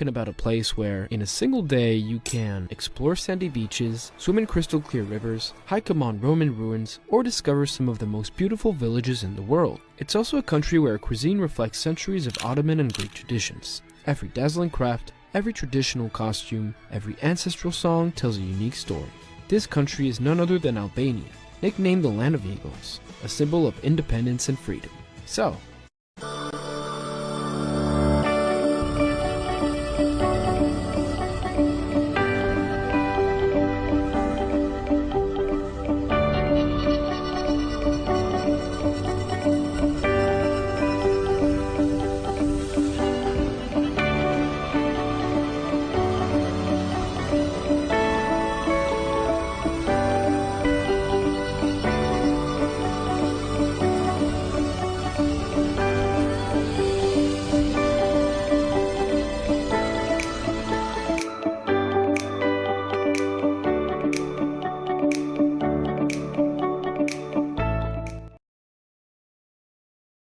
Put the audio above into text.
talking about a place where, in a single day, you can explore sandy beaches, swim in crystal clear rivers, hike among Roman ruins, or discover some of the most beautiful villages in the world. It's also a country where cuisine reflects centuries of Ottoman and Greek traditions. Every dazzling craft, every traditional costume, every ancestral song tells a unique story. This country is none other than Albania, nicknamed the Land of Eagles, a symbol of independence and freedom. So,